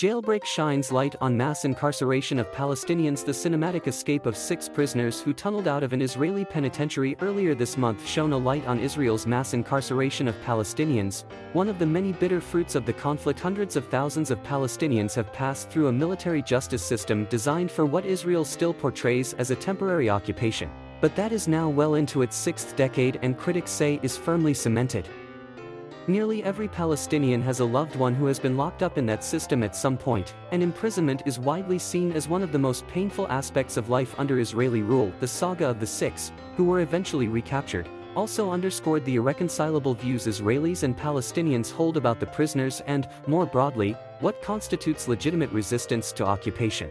Jailbreak shines light on mass incarceration of Palestinians. The cinematic escape of 6 prisoners who tunneled out of an Israeli penitentiary earlier this month shone a light on Israel's mass incarceration of Palestinians, one of the many bitter fruits of the conflict. Hundreds of thousands of Palestinians have passed through a military justice system designed for what Israel still portrays as a temporary occupation, but that is now well into its 6th decade and critics say is firmly cemented. Nearly every Palestinian has a loved one who has been locked up in that system at some point, and imprisonment is widely seen as one of the most painful aspects of life under Israeli rule. The saga of the 6, who were eventually recaptured, also underscored the irreconcilable views Israelis and Palestinians hold about the prisoners and, more broadly, what constitutes legitimate resistance to occupation.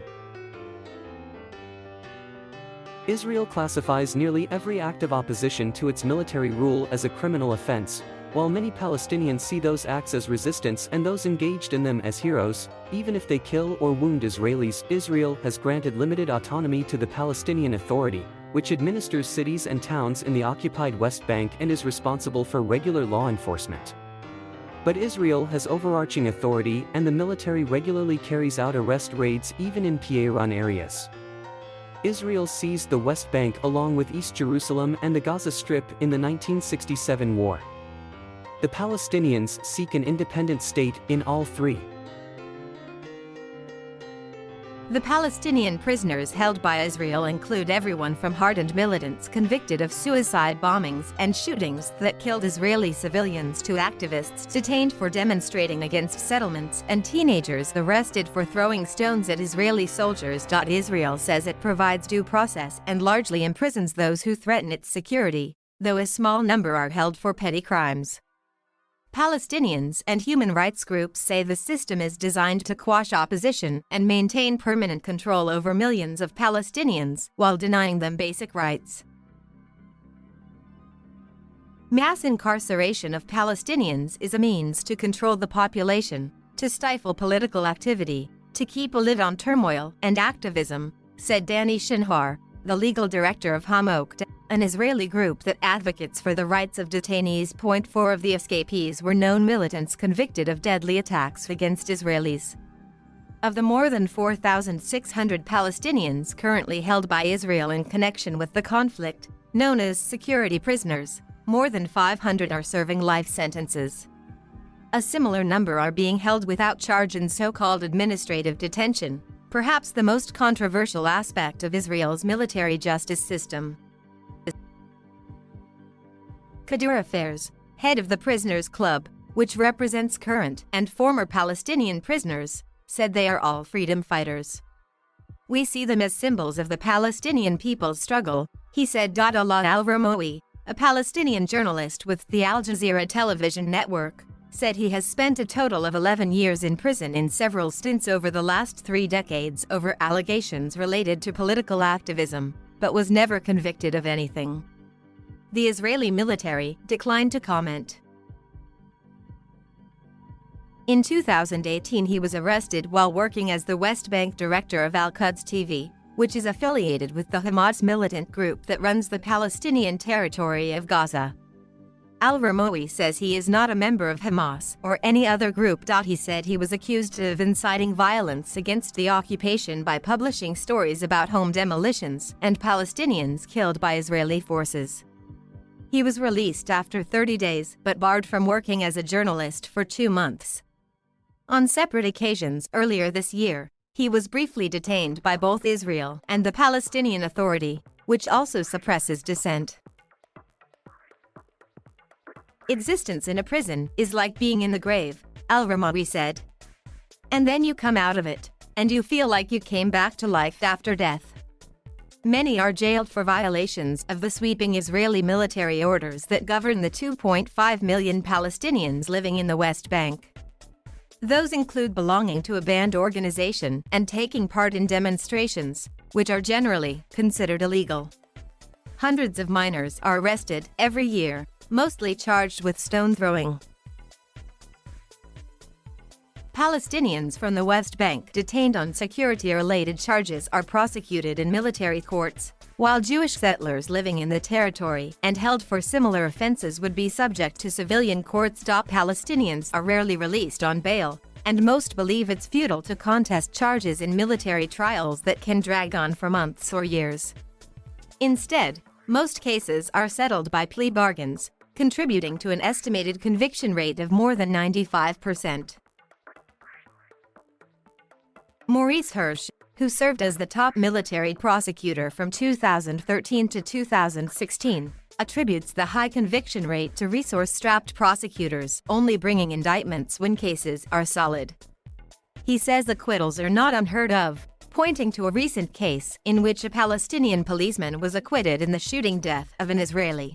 Israel classifies nearly every act of opposition to its military rule as a criminal offense, while many Palestinians see those acts as resistance and those engaged in them as heroes, even if they kill or wound Israelis. Israel has granted limited autonomy to the Palestinian Authority, which administers cities and towns in the occupied West Bank and is responsible for regular law enforcement. But Israel has overarching authority, and the military regularly carries out arrest raids even in PA-run areas. Israel seized the West Bank along with East Jerusalem and the Gaza Strip in the 1967 war. The Palestinians seek an independent state in all 3. The Palestinian prisoners held by Israel include everyone from hardened militants convicted of suicide bombings and shootings that killed Israeli civilians to activists detained for demonstrating against settlements and teenagers arrested for throwing stones at Israeli soldiers. Israel says it provides due process and largely imprisons those who threaten its security, though a small number are held for petty crimes. Palestinians and human rights groups say the system is designed to quash opposition and maintain permanent control over millions of Palestinians while denying them basic rights. Mass incarceration of Palestinians is a means to control the population, to stifle political activity, to keep a lid on turmoil and activism, said Danny Shinhar, the legal director of Hamok, an Israeli group that advocates for the rights of detainees. 4 of the escapees were known militants convicted of deadly attacks against Israelis. Of the more than 4,600 Palestinians currently held by Israel in connection with the conflict, known as security prisoners, more than 500 are serving life sentences. A similar number are being held without charge in so-called administrative detention, perhaps the most controversial aspect of Israel's military justice system. Kadir Affairs, head of the Prisoners Club, which represents current and former Palestinian prisoners, said they are all freedom fighters. We see them as symbols of the Palestinian people's struggle, he said. Allah al-Ramoui, a Palestinian journalist with the Al Jazeera television network, said he has spent a total of 11 years in prison in several stints over the last 3 decades over allegations related to political activism, but was never convicted of anything. The Israeli military declined to comment. In 2018 he was arrested while working as the West Bank director of Al-Quds TV, which is affiliated with the Hamas militant group that runs the Palestinian territory of Gaza. Al-Ramoui says he is not a member of Hamas or any other group. He said he was accused of inciting violence against the occupation by publishing stories about home demolitions and Palestinians killed by Israeli forces. He was released after 30 days but barred from working as a journalist for 2 months. On separate occasions earlier this year, he was briefly detained by both Israel and the Palestinian Authority, which also suppresses dissent. Existence in a prison is like being in the grave, Al-Ramoui said. And then you come out of it, and you feel like you came back to life after death. Many are jailed for violations of the sweeping Israeli military orders that govern the 2.5 million Palestinians living in the West Bank. Those include belonging to a banned organization and taking part in demonstrations, which are generally considered illegal. Hundreds of minors are arrested every year, mostly charged with stone throwing. Palestinians from the West Bank detained on security-related charges are prosecuted in military courts, while Jewish settlers living in the territory and held for similar offenses would be subject to civilian courts. Palestinians are rarely released on bail, and most believe it's futile to contest charges in military trials that can drag on for months or years. Instead, most cases are settled by plea bargains, contributing to an estimated conviction rate of more than 95%. Maurice Hirsch, who served as the top military prosecutor from 2013 to 2016, attributes the high conviction rate to resource-strapped prosecutors only bringing indictments when cases are solid. He says acquittals are not unheard of, pointing to a recent case in which a Palestinian policeman was acquitted in the shooting death of an Israeli.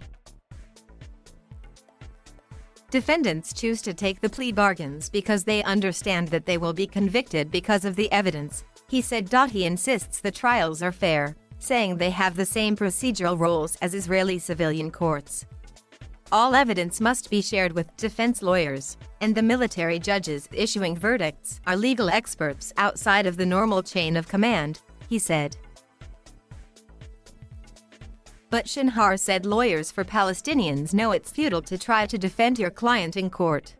Defendants choose to take the plea bargains because they understand that they will be convicted because of the evidence, he said. He insists the trials are fair, saying they have the same procedural rules as Israeli civilian courts. All evidence must be shared with defense lawyers, and the military judges issuing verdicts are legal experts outside of the normal chain of command, he said. But Shinhar said lawyers for Palestinians know it's futile to try to defend your client in court.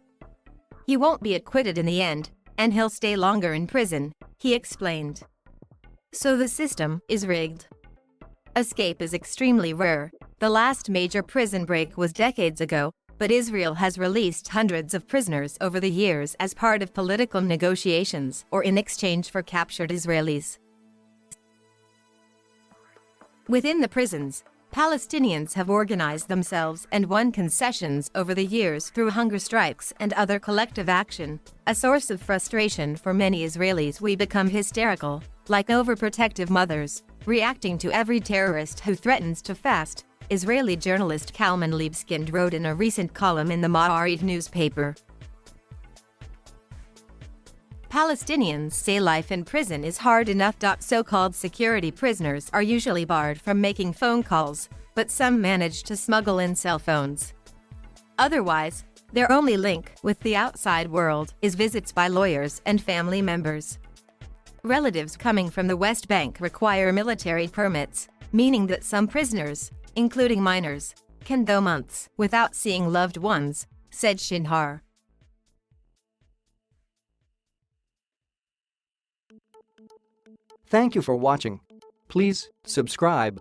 He won't be acquitted in the end, and he'll stay longer in prison, he explained. So the system is rigged. Escape is extremely rare. The last major prison break was decades ago, but Israel has released hundreds of prisoners over the years as part of political negotiations or in exchange for captured Israelis. Within the prisons, Palestinians have organized themselves and won concessions over the years through hunger strikes and other collective action, a source of frustration for many Israelis. We become hysterical, like overprotective mothers, reacting to every terrorist who threatens to fast, Israeli journalist Kalman Libeskind wrote in a recent column in the Ma'ariv newspaper. Palestinians say life in prison is hard enough. So-called security prisoners are usually barred from making phone calls, but some manage to smuggle in cell phones. Otherwise, their only link with the outside world is visits by lawyers and family members. Relatives coming from the West Bank require military permits, meaning that some prisoners, including minors, can go months without seeing loved ones, said Shinhar. Thank you for watching. Please subscribe.